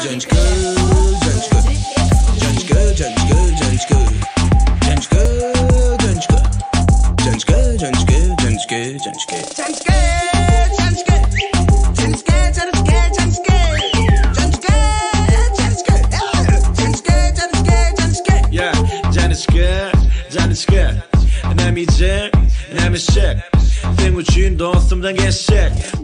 Gençkı, gençkı, gençkı, gençkı, gençkı, gençkı, gençkı, gençkı, gençkı, gençkı, gençkı. 난 이제 남의 색 땡을 쥔 돈 썸당 개색